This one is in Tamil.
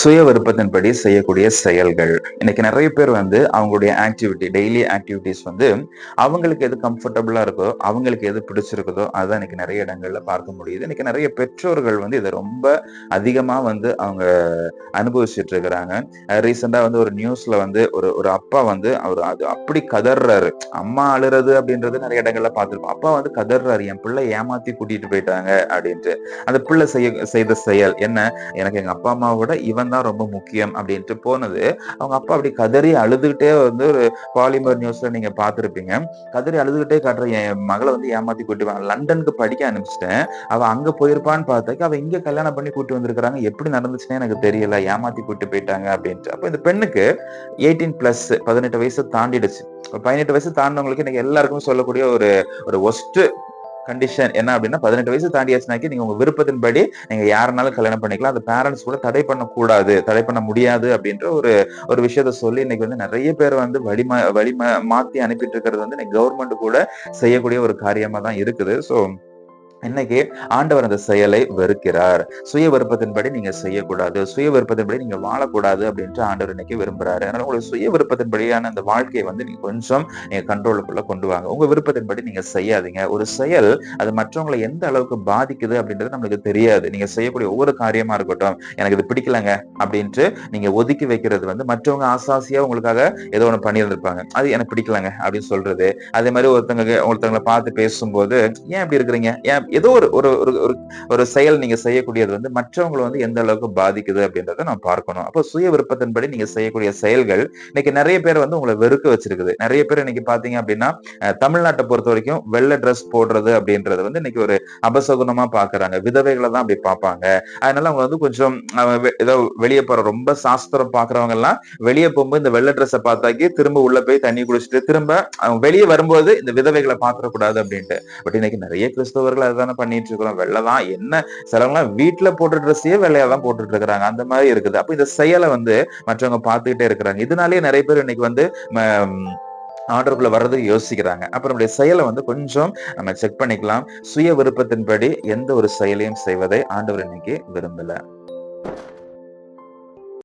சுய விருப்பத்தின்படி செய்யக்கூடிய செயல்கள். இன்னைக்கு நிறைய பேர் வந்து அவங்களுடைய ஆக்டிவிட்டி, டெய்லி ஆக்டிவிட்டீஸ் வந்து அவங்களுக்கு எது கம்ஃபர்டபுளா இருக்கோ, அவங்களுக்கு எது பிடிச்சிருக்குதோ, அதான் இன்னைக்கு நிறைய இடங்கள்ல பார்க்க முடியுது. இன்னைக்கு நிறைய பெற்றோர்கள் வந்து இத ரொம்ப அதிகமா வந்து அவங்க அனுபவிச்சுட்டு இருக்கிறாங்க. ரீசென்ட்டா வந்து ஒரு நியூஸ்ல வந்து ஒரு ஒரு அப்பா வந்து அவரு அது அப்படி கதர்றாரு. அம்மா அழுறது அப்படின்றது நிறைய இடங்கள்ல பார்த்திருப்போம். அப்பா வந்து கதர்றாரு, "என் பிள்ளை ஏமாத்தி கூட்டிட்டு போயிட்டாங்க" அப்படின்ட்டு. அந்த பிள்ளை செய்த செயல் என்ன? எனக்கு எங்க அப்பா அம்மாவை விட இவன் தான் ரொம்ப முக்கியம் அப்படின்ட்டு போனது. அவங்க அப்பா அப்படி கதறி அழுதுகிட்டே வந்து ஒரு பாலிமர் நியூஸ்ல நீங்க பார்த்திருப்பீங்க. கதறி அழுதுகிட்டே காட்டுற என் மகளை வந்து ஏமாத்தி கூட்டி லண்டனுக்கு படிக்க அனுப்பிச்சிட்டேன். அவ அங்க போயிருப்பான்னு பார்த்தாக்க அவ இங்க கல்யாணம் பண்ணி கூட்டி வந்திருக்காங்க. எப்படி நடந்துச்சுன்னே எனக்கு தெரியல. ஏமாத்தி கூட்டி போயிட்டாங்க அப்படின்ட்டு. அப்ப இந்த பெண்ணுக்கு 18+ 18 வயசு தாண்டிடுச்சு. 18 வயசு தாண்டினவங்களுக்கு இன்னைக்கு எல்லாருக்கும் சொல்லக்கூடிய ஒரு ஒரு ஒஸ்ட் கண்டிஷன் என்ன அப்படின்னா 18 வயசு தாண்டியாச்சுனாக்கி நீங்க உங்க விருப்பத்தின்படி நீங்க யாருனாலும் கல்யாணம் பண்ணிக்கலாம். அந்த பேரண்ட்ஸ் கூட தடை பண்ணக்கூடாது, தடை பண்ண முடியாது அப்படின்ற ஒரு ஒரு விஷயத்த சொல்லி இன்னைக்கு வந்து நிறைய பேர் வந்து மாத்தி அனுப்பிட்டு இருக்கிறது வந்து இன்னைக்கு கவர்மெண்ட் கூட செய்யக்கூடிய ஒரு காரியமா தான் இருக்குது. சோ இன்னைக்கு ஆண்டவர் அந்த செயலை வெறுக்கிறார். சுய விருப்பத்தின்படி நீங்க செய்யக்கூடாது, சுய விருப்பத்தின்படி நீங்க வாழக்கூடாது அப்படின்ட்டு ஆண்டவர் இன்னைக்கு விரும்புறாரு. அதனால உங்களுடைய சுய விருப்பத்தின்படியான அந்த வாழ்க்கையை வந்து நீங்க கொஞ்சம் நீங்க கண்ட்ரோலுக்குள்ள கொண்டு வாங்க. உங்க விருப்பத்தின்படி நீங்க செய்யாதீங்க. ஒரு செயல் அது மற்றவங்களை எந்த அளவுக்கு பாதிக்குது அப்படின்றது நம்மளுக்கு தெரியாது. நீங்க செய்யக்கூடிய ஒவ்வொரு காரியமா இருக்கட்டும், எனக்கு இது பிடிக்கலங்க அப்படின்ட்டு நீங்க ஒதுக்கி வைக்கிறது வந்து மற்றவங்க ஆசாசியா உங்களுக்காக ஏதோ ஒண்ணு பண்ணியிருந்திருப்பாங்க. அது எனக்கு பிடிக்கலங்க அப்படின்னு சொல்றது. அதே மாதிரி ஒருத்தவங்களை பார்த்து பேசும்போது ஏன் இப்படி இருக்கிறீங்க? ஏன் ஏதோ ஒரு ஒரு ஒரு ஒரு ஒரு செயல் நீங்க செய்யக்கூடியது வந்து மற்றவங்களை வந்து எந்த அளவுக்கு பாதிக்குது அப்படின்றத நான் பார்க்கணும். அப்போ சுய விருப்பத்தின்படி நீங்க செய்யக்கூடிய செயல்கள் இன்னைக்கு நிறைய பேர் வந்து உங்களை வெறுக்க வச்சிருக்குது. நிறைய பேர் இன்னைக்கு பாத்தீங்க அப்படின்னா தமிழ்நாட்டை பொறுத்த வரைக்கும் வெள்ளை ட்ரெஸ் போடுறது அப்படின்றது வந்து இன்னைக்கு ஒரு அபசகுனமா பாக்குறாங்க. விதவைகளை தான் அப்படி பார்ப்பாங்க. அதனால அவங்க வந்து கொஞ்சம் ஏதோ வெளியே போற ரொம்ப சாஸ்திரம் பாக்குறவங்க எல்லாம் வெளியே போகும்போது இந்த வெள்ளை ட்ரெஸ்ஸை பார்த்தாக்கி திரும்ப உள்ள போய் தண்ணி குடிச்சிட்டு திரும்ப அவங்க வெளியே வரும்போது இந்த விதவைகளை பாத்திர கூடாது அப்படின்ட்டு. பட் இன்னைக்கு நிறைய கிறிஸ்தவர்கள் அதுதானே பண்ணிட்டு இருக்கிறோம். வெள்ளைதான் என்ன சிலவங்களாம் வீட்டுல போட்ட ட்ரெஸ்ஸையே வெள்ளையாதான் போட்டுட்டு இருக்கிறாங்க. அந்த மாதிரி இருக்குது. அப்ப இந்த செயலை வந்து மற்றவங்க பார்த்துக்கிட்டே இருக்கிறாங்க. இதனாலேயே நிறைய பேர் இன்னைக்கு வந்து ஆர்டருக்குள்ள வர்றதுக்கு யோசிக்கிறாங்க. அப்புறம் நம்முடைய செயலை வந்து கொஞ்சம் நம்ம செக் பண்ணிக்கலாம். சுய விருப்பத்தின்படி எந்த ஒரு செயலையும் செய்வதை ஆண்டவர் இன்னைக்கு விரும்பல.